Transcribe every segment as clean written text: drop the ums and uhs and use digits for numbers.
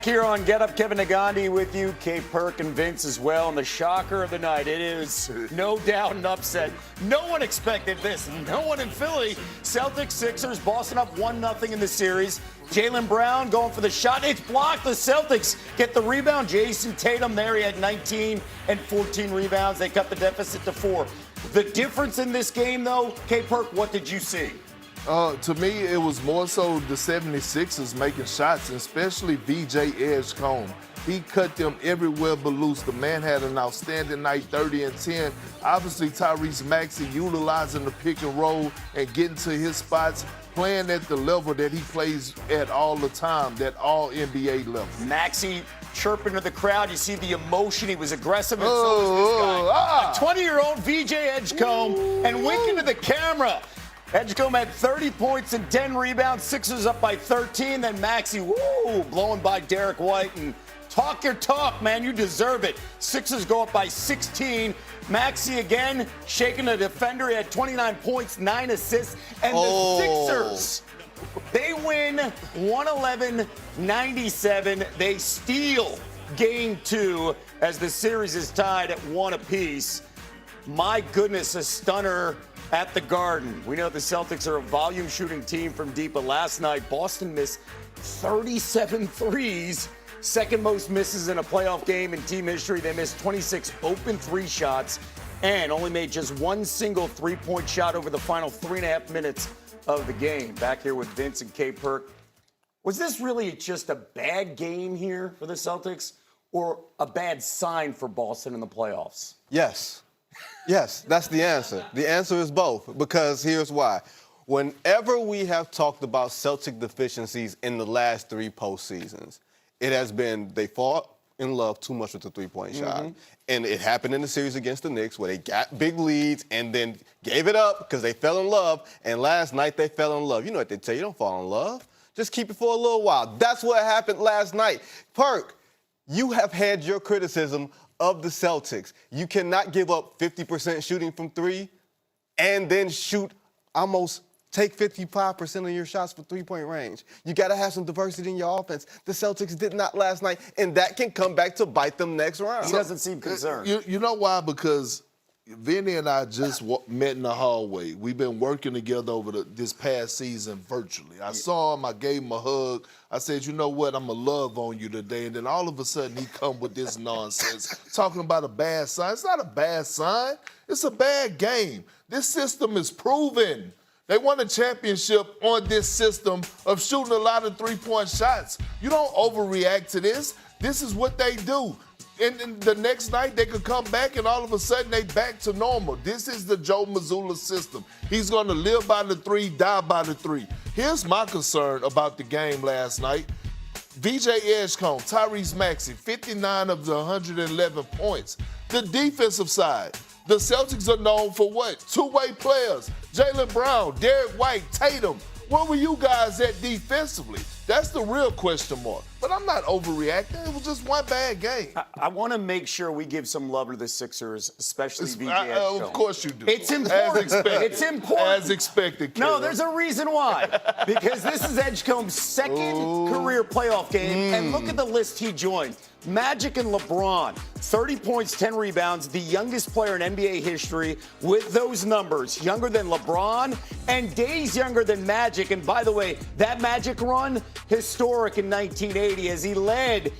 Here on Get Up, Kevin Nagandi with you, Kay Perk and Vince as well. And the shocker of the night, it is no doubt an upset. No one expected this. No one in Philly. Celtics, Sixers, Boston up 1-0 in the series. Jaylen Brown going for the shot. It's blocked. The Celtics get the rebound. Jason Tatum there. He had 19 and 14 rebounds. They cut the deficit to 4. The difference in this game, though, Kay Perk, what did you see? To me, it was more so the 76ers making shots, especially VJ Edgecombe. He cut them everywhere but loose. The man had an outstanding night, 30 and 10. Obviously, Tyrese Maxey utilizing the pick and roll and getting to his spots, playing at the level that he plays at all the time, that all NBA level. Maxey chirping to the crowd. You see the emotion. He was aggressive, and so was this guy. 20-year-old VJ Edgecombe and winking to the camera. Edgecombe had 30 points and 10 rebounds. Sixers up by 13. Then Maxey, blowing by Derek White. And talk your talk, man. You deserve it. Sixers go up by 16. Maxey again shaking the defender. He had 29 points, 9 assists. And the Sixers, they win 111-97. They steal game 2 as the series is tied at 1 apiece. My goodness, a stunner at the Garden. We know the Celtics are a volume shooting team from deep, but last night Boston missed 37 threes, second most misses in a playoff game in team history. They missed 26 open 3 shots and only made just one single 3-point shot over the final 3.5 minutes of the game. Back here with Vince and Kay Perk. Was this really just a bad game here for the Celtics or a bad sign for Boston in the playoffs? Yes. Yes, that's the answer. The answer is both, because here's why. Whenever we have talked about Celtic deficiencies in the last 3 postseasons, it has been they fall in love too much with the three-point shot. And it happened in the series against the Knicks where they got big leads and then gave it up because they fell in love. And last night they fell in love. You know what they tell you, don't fall in love. Just keep it for a little while. That's what happened last night. Perk, you have had your criticism of the Celtics. You cannot give up 50% shooting from 3 and then take 55% of your shots for 3-point range. You got to have some diversity in your offense. The Celtics did not last night, and that can come back to bite them next round. He doesn't seem concerned. You know why? Because Vinny and I just met in the hallway. We've been working together over this past season virtually. I saw him. I gave him a hug. I said, you know what? I'm going to love on you today. And then all of a sudden he come with this nonsense, talking about a bad sign. It's not a bad sign. It's a bad game. This system is proven. They won a championship on this system of shooting a lot of 3-point shots. You don't overreact to this. This is what they do. And then the next night, they could come back, and all of a sudden, they back to normal. This is the Joe Mazzulla system. He's going to live by the 3, die by the 3. Here's my concern about the game last night. VJ Edgecombe, Tyrese Maxey, 59 of the 111 points. The defensive side, the Celtics are known for what? 2-way players. Jaylen Brown, Derek White, Tatum. Where were you guys at defensively? That's the real question mark. But I'm not overreacting. It was just one bad game. I want to make sure we give some love to the Sixers, especially VJ Edgecombe. Of course you do. It's important. As expected. It's important. As expected, Kevin. No, there's a reason why. Because this is Edgecombe's second career playoff game, and look at the list he joined. Magic and LeBron, 30 points, 10 rebounds, the youngest player in NBA history with those numbers, younger than LeBron and days younger than Magic. And by the way, that Magic run, historic in 1980 as he led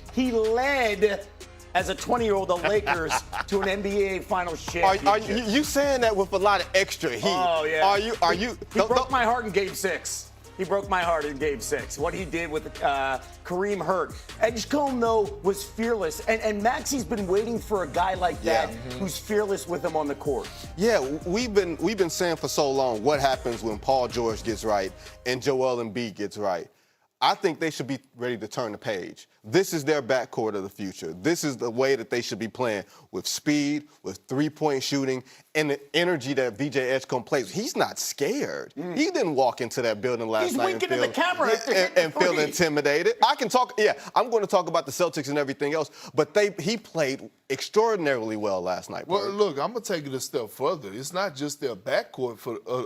as a 20-year-old the Lakers to an NBA Finals championship. Are you saying that with a lot of extra heat? Oh, yeah. He broke my heart in Game 6. He broke my heart in Game 6. What he did with Kareem Hurt. Edgecombe, though, was fearless. And Maxey's been waiting for a guy like that who's fearless with him on the court. Yeah, we've been saying for so long what happens when Paul George gets right and Joel Embiid gets right. I think they should be ready to turn the page. This is their backcourt of the future. This is the way that they should be playing, with speed, with 3-point shooting, and the energy that VJ Edgecombe plays, he's not scared. He didn't walk into that building last night winking at the camera and feel intimidated. I'm going to talk about the Celtics and everything else, but he played extraordinarily well last night. Well, look, I'm going to take it a step further. It's not just their backcourt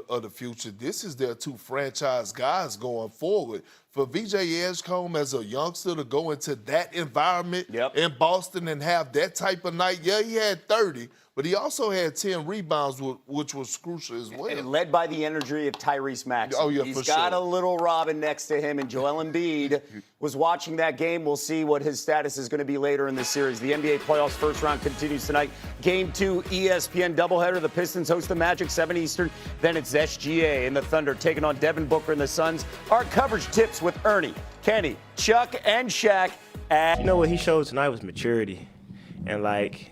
of the future. This is their two franchise guys going forward. For VJ Edgecombe as a youngster to go into that environment in Boston and have that type of night, yeah, he had 30, but he also had 10 rebounds, which was crucial as well. And led by the energy of Tyrese Maxey. Oh, yeah, He's for got sure. a little Robin next to him, and Joel Embiid was watching that game. We'll see what his status is going to be later in the series. The NBA playoffs first round continues tonight. Game 2, ESPN doubleheader. The Pistons host the Magic, 7 Eastern. Then it's SGA and the Thunder taking on Devin Booker and the Suns. Our coverage tips with Ernie, Kenny, Chuck, and Shaq. You know what he showed tonight was maturity. And like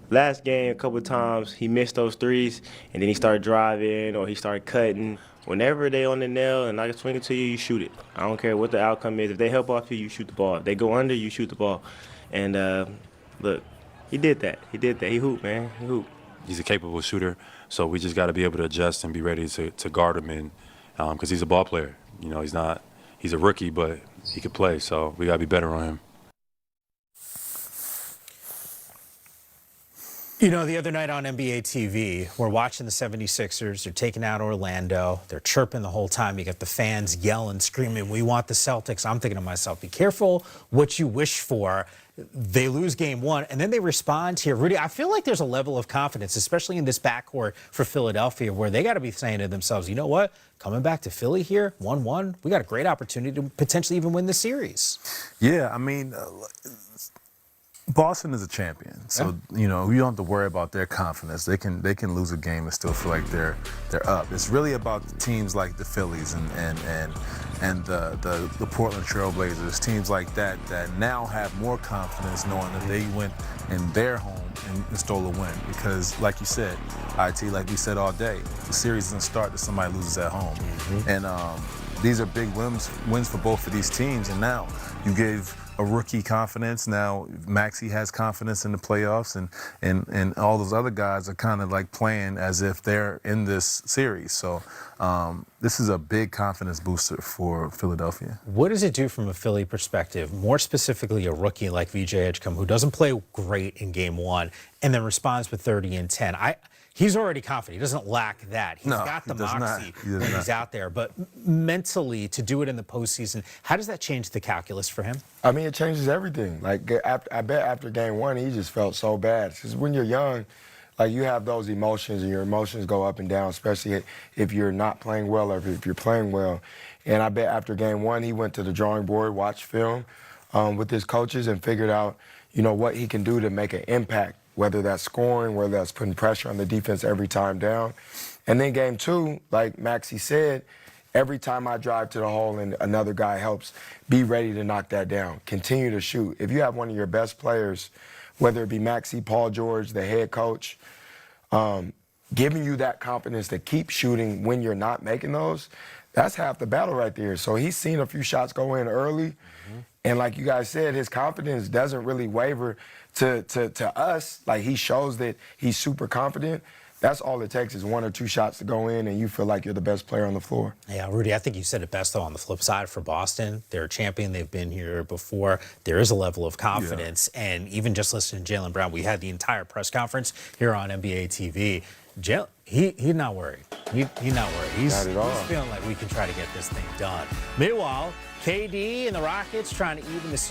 last game, a couple of times he missed those threes, and then he started driving or he started cutting. Whenever they on the nail and I can swing it to you, you shoot it. I don't care what the outcome is. If they help off you, you shoot the ball. If they go under, you shoot the ball. And look, he did that. He hooped, man. He hooped. He's a capable shooter, so we just got to be able to adjust and be ready to guard him in, because he's a ball player. You know, he's a rookie, but he could play, so we got to be better on him. You know, the other night on NBA TV, we're watching the 76ers. They're taking out Orlando. They're chirping the whole time. You got the fans yelling, screaming, "We want the Celtics." I'm thinking to myself, be careful what you wish for. They lose game 1, and then they respond here. Rudy, I feel like there's a level of confidence, especially in this backcourt for Philadelphia, where they got to be saying to themselves, you know what? Coming back to Philly here, 1-1, we got a great opportunity to potentially even win the series. Yeah, I mean, Boston is a champion, so you know you don't have to worry about their confidence. They can lose a game and still feel like they're up. It's really about the teams like the Phillies and the Portland Trailblazers, teams like that now have more confidence knowing that they went in their home and stole a win. Because, like you said, IT, like we said all day, the series doesn't start till somebody loses at home, and these are big wins for both of these teams. And now you gave a rookie confidence. Now Maxey has confidence in the playoffs, and all those other guys are kind of like playing as if they're in this series. So this is a big confidence booster for Philadelphia. What does it do from a Philly perspective, more specifically a rookie like VJ Edgecombe, who doesn't play great in game 1 and then responds with 30 and 10? He's already confident. He doesn't lack that. He's got the moxie when he's out there. But mentally, to do it in the postseason, how does that change the calculus for him? I mean, it changes everything. Like, I bet after game 1, he just felt so bad. Because when you're young, like, you have those emotions, and your emotions go up and down, especially if you're not playing well or if you're playing well. And I bet after game 1, he went to the drawing board, watched film with his coaches, and figured out, you know, what he can do to make an impact, whether that's scoring, whether that's putting pressure on the defense every time down. And then game 2, like Maxey said, every time I drive to the hole and another guy helps, be ready to knock that down. Continue to shoot. If you have one of your best players, whether it be Maxey, Paul George, the head coach, giving you that confidence to keep shooting when you're not making those, that's half the battle right there. So he's seen a few shots go in early. And like you guys said, his confidence doesn't really waver to us. Like, he shows that he's super confident. That's all it takes is 1 or 2 shots to go in, and you feel like you're the best player on the floor. Yeah, Rudy, I think you said it best, though, on the flip side for Boston. They're a champion. They've been here before. There is a level of confidence. Yeah. And even just listening to Jaylen Brown, we had the entire press conference here on NBA TV. He's not worried. He's not worried. He's feeling like we can try to get this thing done. Meanwhile, KD and the Rockets trying to even the series.